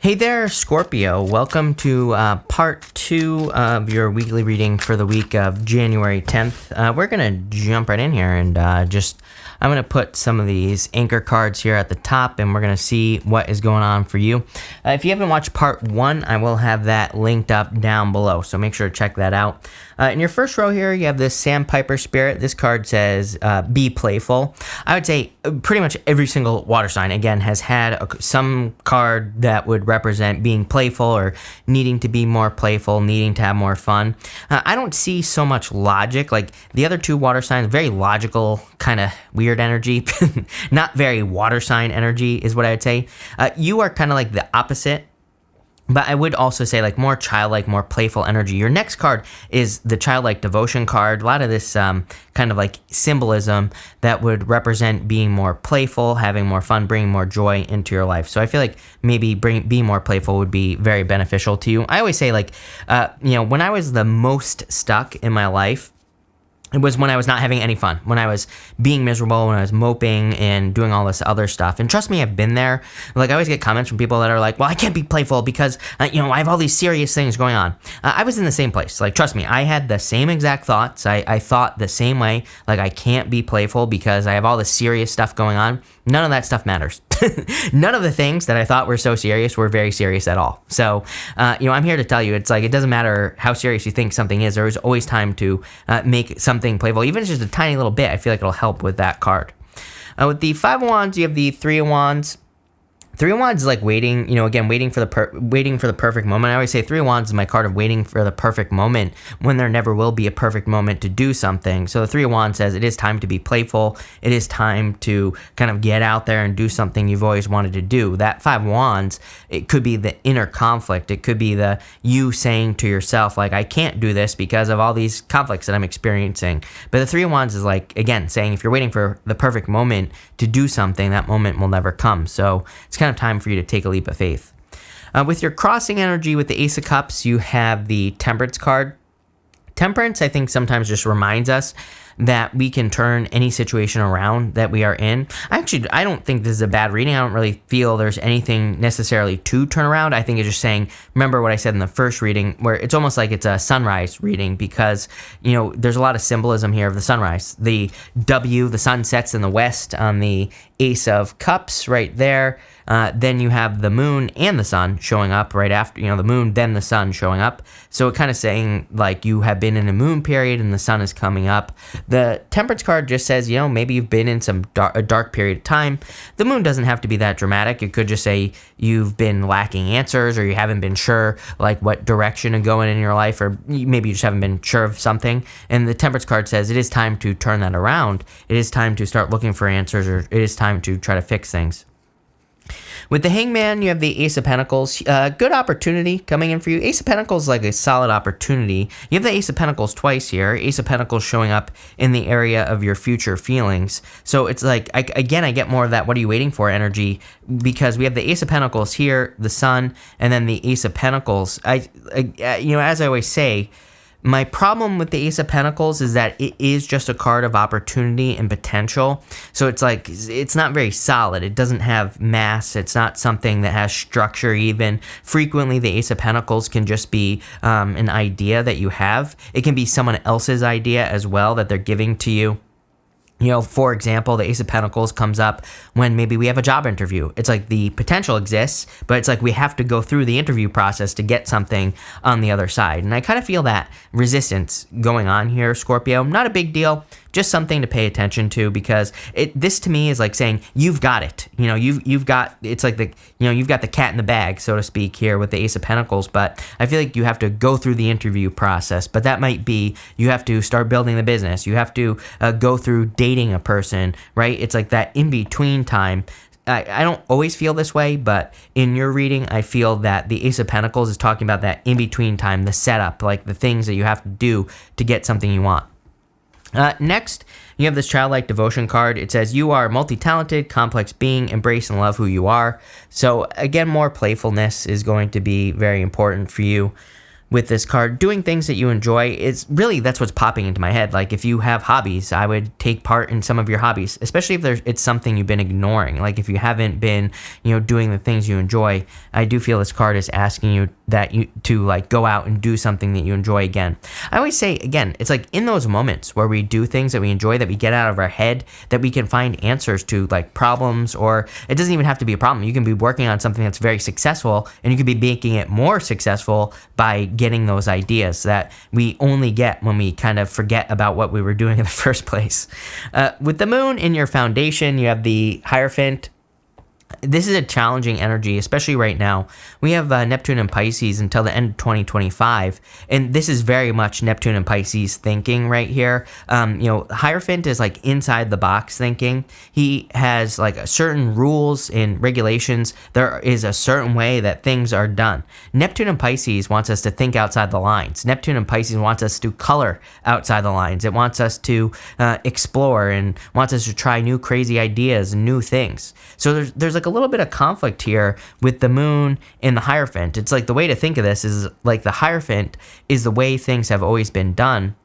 Hey there, Scorpio. Welcome to part 2 of your weekly reading for the week of January 10th. We're going to jump right in here and I'm going to put some of these anchor cards here at the top and we're going to see what is going on for you. If you haven't watched part 1, I will have that linked up down below, so make sure to check that out. In your first row here, you have this Sandpiper Spirit. This card says, be playful. I would say pretty much every single water sign, again, has had some card that would represent being playful or needing to be more playful, needing to have more fun. I don't see so much logic. Like the other two water signs, very logical, kind of weird energy. Not very water sign energy is what I would say. You are kind of like the opposite. But I would also say like more childlike, more playful energy. Your next card is the childlike devotion card. A lot of this kind of like symbolism that would represent being more playful, having more fun, bringing more joy into your life. So I feel like maybe being more playful would be very beneficial to you. I always say like, when I was the most stuck in my life, it was when I was not having any fun, when I was being miserable, when I was moping and doing all this other stuff. And trust me, I've been there. Like I always get comments from people that are like, well, I can't be playful because, I have all these serious things going on. I was in the same place. Like, trust me, I had the same exact thoughts. I thought the same way. Like, I can't be playful because I have all this serious stuff going on. None of that stuff matters. None of the things that I thought were so serious were very serious at all. So, I'm here to tell you, it's like, it doesn't matter how serious you think something is. There is always time to make something playful. Even if it's just a tiny little bit, I feel like it'll help with that card. With the Five of Wands, you have the Three of Wands. Three of Wands is like waiting, waiting for the perfect moment. I always say Three of Wands is my card of waiting for the perfect moment when there never will be a perfect moment to do something. So the Three of Wands says it is time to be playful. It is time to kind of get out there and do something you've always wanted to do. That Five of Wands, it could be the inner conflict. It could be the you saying to yourself, like, I can't do this because of all these conflicts that I'm experiencing. But the Three of Wands is like, again, saying if you're waiting for the perfect moment to do something, that moment will never come. So it's kind of time for you to take a leap of faith. With your crossing energy with the Ace of Cups, you have the Temperance card. Temperance, I think, sometimes just reminds us that we can turn any situation around that we are in. I don't think this is a bad reading. I don't really feel there's anything necessarily to turn around. I think it's just saying, remember what I said in the first reading, where it's almost like it's a sunrise reading because, there's a lot of symbolism here of the sunrise. The sun sets in the west on the Ace of Cups right there. Then you have the moon and the sun showing up right after, the moon, then the sun showing up. So it kind of saying like you have been in a moon period and the sun is coming up. The Temperance card just says, maybe you've been in a dark period of time. The moon doesn't have to be that dramatic. It could just say you've been lacking answers or you haven't been sure like what direction to go in your life, or maybe you just haven't been sure of something. And the Temperance card says it is time to turn that around. It is time to start looking for answers, or it is time to try to fix things. With the Hangman, you have the Ace of Pentacles. Good opportunity coming in for you. Ace of Pentacles is like a solid opportunity. You have the Ace of Pentacles twice here. Ace of Pentacles showing up in the area of your future feelings. So it's like, I get more of that what are you waiting for energy, because we have the Ace of Pentacles here, the Sun, and then the Ace of Pentacles. As I always say, my problem with the Ace of Pentacles is that it is just a card of opportunity and potential. So it's like, it's not very solid. It doesn't have mass. It's not something that has structure even. Frequently, the Ace of Pentacles can just be an idea that you have. It can be someone else's idea as well that they're giving to you. For example, the Ace of Pentacles comes up when maybe we have a job interview. It's like the potential exists, but it's like we have to go through the interview process to get something on the other side. And I kind of feel that resistance going on here, Scorpio. Not a big deal, just something to pay attention to, because this to me is like saying you've got it. You've got, it's like you've got the cat in the bag, so to speak, here with the Ace of Pentacles. But I feel like you have to go through the interview process. But that might be you have to start building the business. You have to go through dating a person, right? It's like that in between time. I don't always feel this way, but in your reading, I feel that the Ace of Pentacles is talking about that in between time, the setup, like the things that you have to do to get something you want. Next, you have this Childlike Devotion card. It says, you are a multi-talented, complex being. Embrace and love who you are. So again, more playfulness is going to be very important for you. with this card, doing things that you enjoy is really, that's what's popping into my head. Like if you have hobbies, I would take part in some of your hobbies, especially if it's something you've been ignoring. Like if you haven't been, doing the things you enjoy, I do feel this card is asking you to like go out and do something that you enjoy again. I always say, again, it's like in those moments where we do things that we enjoy, that we get out of our head, that we can find answers to like problems, or it doesn't even have to be a problem. You can be working on something that's very successful, and you could be making it more successful by getting those ideas that we only get when we kind of forget about what we were doing in the first place. With the moon in your foundation, you have the Hierophant. This is a challenging energy, especially right now. We have Neptune and Pisces until the end of 2025, and this is very much Neptune and Pisces thinking right here. Hierophant is like inside the box thinking. He has like certain rules and regulations. There is a certain way that things are done. Neptune and Pisces wants us to think outside the lines. Neptune and Pisces wants us to color outside the lines. It wants us to explore and wants us to try new crazy ideas and new things. So there's like a little bit of conflict here with the moon and the Hierophant. It's like the way to think of this is like the Hierophant is the way things have always been done.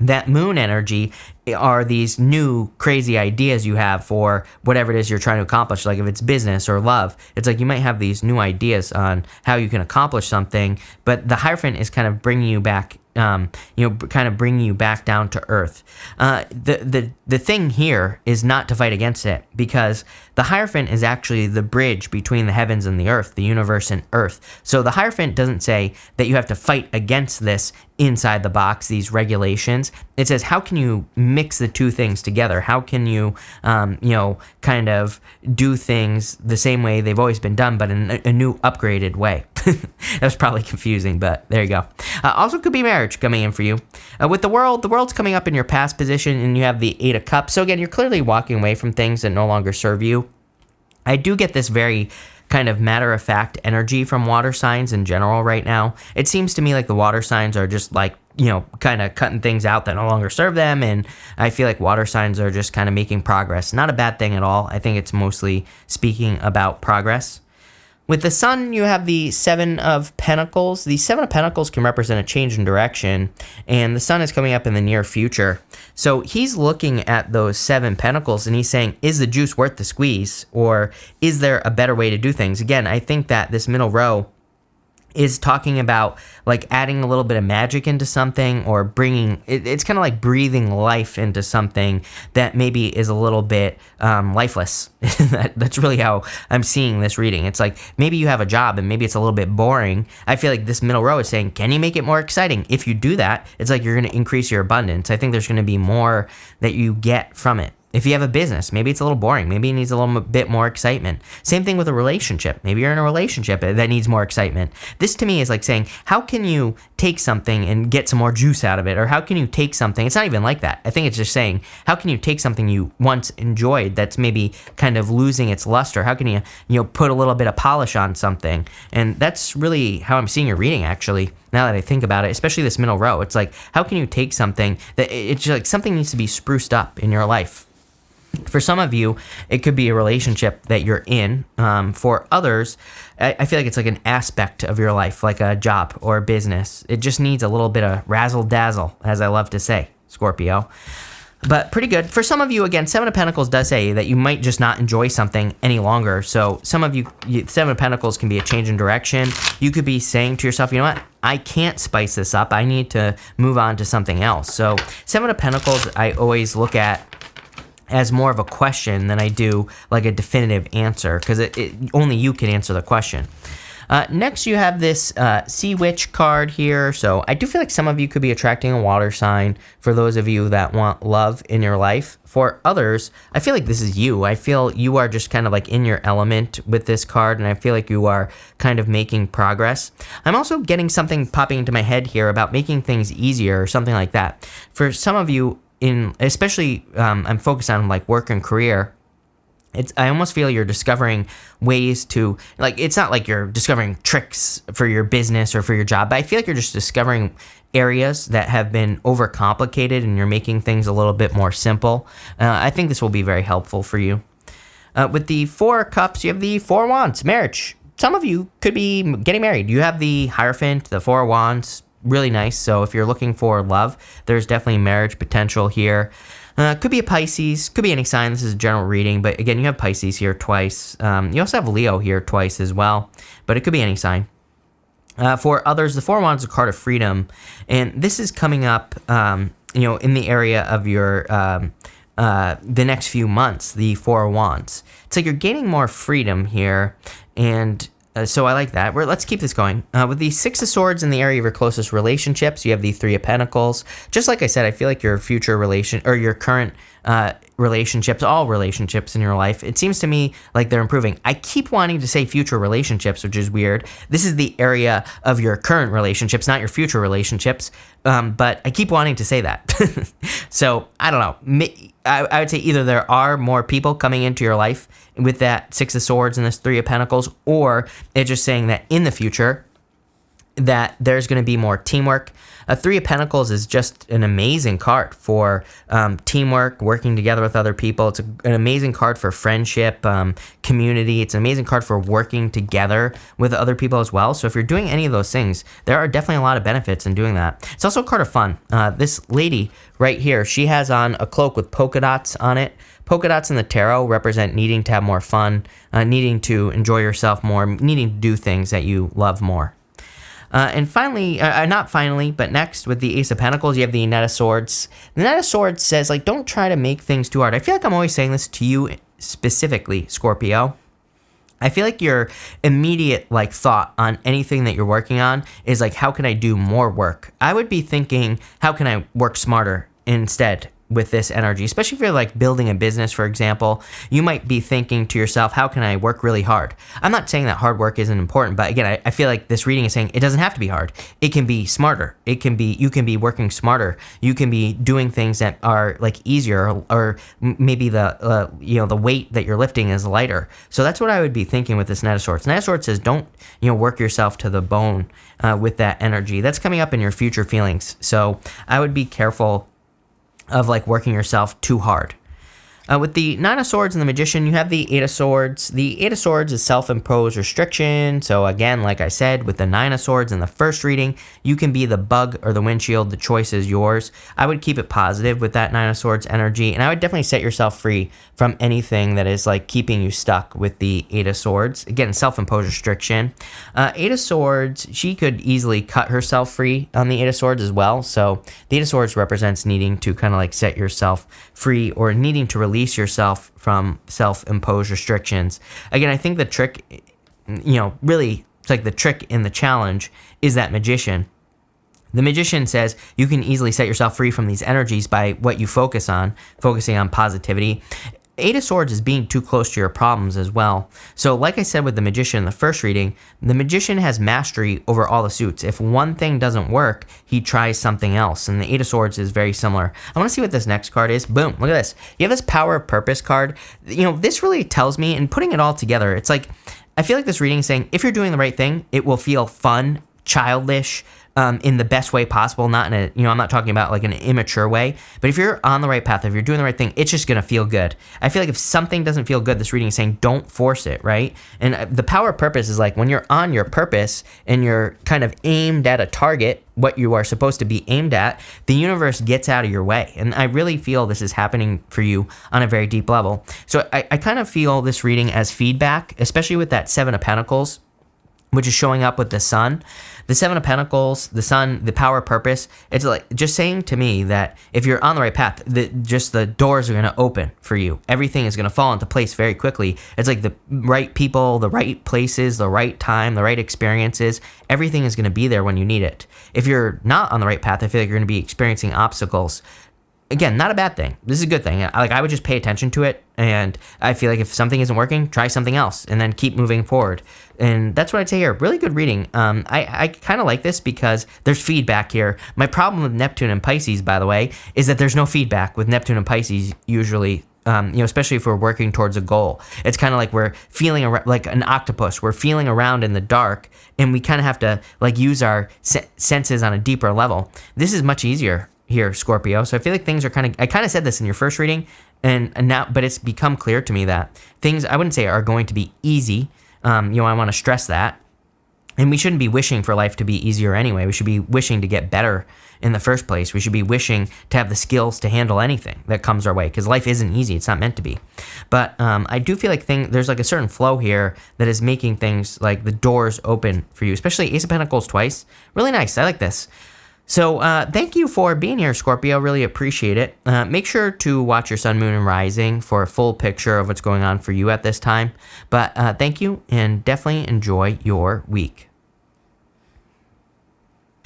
That moon energy are these new crazy ideas you have for whatever it is you're trying to accomplish. Like if it's business or love, it's like you might have these new ideas on how you can accomplish something, but the Hierophant is kind of bringing you back bringing you back down to earth. The thing here is not to fight against it, because the Hierophant is actually the bridge between the heavens and the earth, the universe and earth. So the Hierophant doesn't say that you have to fight against this inside the box, these regulations. It says, how can you mix the two things together? How can you, kind of do things the same way they've always been done, but in a new upgraded way? That was probably confusing, but there you go. Also could be marriage coming in for you. With the world's coming up in your past position, and you have the Eight of Cups. So again, you're clearly walking away from things that no longer serve you. I do get this very kind of matter-of-fact energy from water signs in general right now. It seems to me like the water signs are just like, kind of cutting things out that no longer serve them, and I feel like water signs are just kind of making progress. Not a bad thing at all. I think it's mostly speaking about progress. With the Sun, you have the Seven of Pentacles. The Seven of Pentacles can represent a change in direction, and the Sun is coming up in the near future. So he's looking at those Seven Pentacles, and he's saying, is the juice worth the squeeze, or is there a better way to do things? Again, I think that this middle row is talking about like adding a little bit of magic into something, or bringing it's kind of like breathing life into something that maybe is a little bit lifeless. That's really how I'm seeing this reading. It's like maybe you have a job and maybe it's a little bit boring. I feel like this middle row is saying, can you make it more exciting? If you do that, it's like you're going to increase your abundance. I think there's going to be more that you get from it. If you have a business, maybe it's a little boring. Maybe it needs a little bit more excitement. Same thing with a relationship. Maybe you're in a relationship that needs more excitement. This to me is like saying, how can you take something and get some more juice out of it? Or how can you take something? It's not even like that. I think it's just saying, how can you take something you once enjoyed that's maybe kind of losing its luster? How can you put a little bit of polish on something? And that's really how I'm seeing your reading, actually. Now that I think about it, especially this middle row, it's like, how can you take something that it's like something needs to be spruced up in your life? For some of you, it could be a relationship that you're in. For others, I feel like it's like an aspect of your life, like a job or a business. It just needs a little bit of razzle-dazzle, as I love to say, Scorpio. But pretty good. For some of you, again, Seven of Pentacles does say that you might just not enjoy something any longer. So some of you, Seven of Pentacles can be a change in direction. You could be saying to yourself, you know what? I can't spice this up. I need to move on to something else. So Seven of Pentacles, I always look at as more of a question than I do like a definitive answer, because only you can answer the question. Next, you have this Sea Witch card here. So I do feel like some of you could be attracting a water sign for those of you that want love in your life. For others, I feel like this is you. I feel you are just kind of like in your element with this card, and I feel like you are kind of making progress. I'm also getting something popping into my head here about making things easier or something like that. For some of you, especially I'm focused on like work and career, I almost feel you're discovering ways to, like, it's not like you're discovering tricks for your business or for your job, but I feel like you're just discovering areas that have been overcomplicated and you're making things a little bit more simple. I think this will be very helpful for you. With the Four of Cups, you have the Four of Wands, marriage. some of you could be getting married. You have the Hierophant, the Four of Wands, really nice. So if you're looking for love, there's definitely marriage potential here. Could be a Pisces, could be any sign. This is a general reading, but again, you have Pisces here twice. You also have Leo here twice as well, but it could be any sign. For others, the Four of Wands is a card of freedom, and this is coming up, in the area of your the next few months. The Four of Wands, it's like you're gaining more freedom here, and so I like that. Let's keep this going. With the Six of Swords in the area of your closest relationships, you have the Three of Pentacles. Just like I said, I feel like your future relation or your current relationships, all relationships in your life, it seems to me like they're improving. I keep wanting to say future relationships, which is weird. This is the area of your current relationships, not your future relationships. But I keep wanting to say that. So I don't know. I would say either there are more people coming into your life with that Six of Swords and this Three of Pentacles, or it's just saying that in the future that there's going to be more teamwork. A Three of Pentacles is just an amazing card for teamwork, working together with other people. It's an amazing card for friendship, community. It's an amazing card for working together with other people as well. So if you're doing any of those things, there are definitely a lot of benefits in doing that. It's also a card of fun. This lady right here, she has on a cloak with polka dots on it. Polka dots in the tarot represent needing to have more fun, needing to enjoy yourself more, needing to do things that you love more. And finally, not finally, but next with the Ace of Pentacles, you have the Knight of Swords. The Knight of Swords says, like, don't try to make things too hard. I feel like I'm always saying this to you specifically, Scorpio. I feel like your immediate thought on anything that you're working on is like, how can I do more work? I would be thinking, how can I work smarter instead? With this energy, especially if you're like building a business, for example, you might be thinking to yourself, how can I work really hard? I'm not saying that hard work isn't important, but again, I feel like this reading is saying it doesn't have to be hard. It can be smarter. You can be working smarter. You can be doing things that are like easier, or maybe the weight that you're lifting is lighter. So that's what I would be thinking with this Knight of Swords. Knight of Swords says, don't work yourself to the bone with that energy. That's coming up in your future feelings. So I would be careful of like working yourself too hard. With the Nine of Swords and the Magician, you have the Eight of Swords. The Eight of Swords is self-imposed restriction. So again, like I said, with the Nine of Swords in the first reading, you can be the bug or the windshield. The choice is yours. I would keep it positive with that Nine of Swords energy, and I would definitely set yourself free from anything that is like keeping you stuck with the Eight of Swords. Again, self-imposed restriction. Eight of Swords, she could easily cut herself free on the Eight of Swords as well. So the Eight of Swords represents needing to kind of like set yourself free, or needing to release yourself from self-imposed restrictions. Again, I think the trick, really, it's like the trick in the challenge is that Magician. The Magician says you can easily set yourself free from these energies by what you focusing on positivity. Eight of Swords is being too close to your problems as well. So like I said with the Magician in the first reading, the Magician has mastery over all the suits. If one thing doesn't work, he tries something else. And the Eight of Swords is very similar. I want to see what this next card is. Boom, look at this. You have this Power of Purpose card. This really tells me, and putting it all together, it's like, I feel like this reading is saying, if you're doing the right thing, it will feel fun, childish, in the best way possible, not in a, I'm not talking about like an immature way, but if you're on the right path, if you're doing the right thing, it's just going to feel good. I feel like if something doesn't feel good, this reading is saying don't force it, right? And the Power of Purpose is like when you're on your purpose and you're kind of aimed at a target, what you are supposed to be aimed at, the universe gets out of your way. And I really feel this is happening for you on a very deep level. So I kind of feel this reading as feedback, especially with that Seven of Pentacles, which is showing up with the Sun. The Seven of Pentacles, the Sun, the Power of Purpose, it's like just saying to me that if you're on the right path, just the doors are going to open for you. Everything is going to fall into place very quickly. It's like the right people, the right places, the right time, the right experiences. Everything is going to be there when you need it. If you're not on the right path, I feel like you're going to be experiencing obstacles. Again, not a bad thing. This is a good thing. I would just pay attention to it, and I feel like if something isn't working, try something else, and then keep moving forward. And that's what I'd say here. Really good reading. I kind of like this because there's feedback here. My problem with Neptune and Pisces, by the way, is that there's no feedback with Neptune and Pisces usually. Especially if we're working towards a goal. It's kind of like we're feeling like an octopus. We're feeling around in the dark, and we kind of have to like use our senses on a deeper level. This is much easier here, Scorpio. So I feel like things are I kind of said this in your first reading, and now, but it's become clear to me that things, I wouldn't say are going to be easy, I want to stress that. And we shouldn't be wishing for life to be easier anyway. We should be wishing to get better in the first place. We should be wishing to have the skills to handle anything that comes our way, because life isn't easy. It's not meant to be. But I do feel like there's like a certain flow here that is making things like the doors open for you, especially Ace of Pentacles twice. Really nice. I like this. So thank you for being here, Scorpio. Really appreciate it. Make sure to watch your sun, moon, and rising for a full picture of what's going on for you at this time. But thank you, and definitely enjoy your week.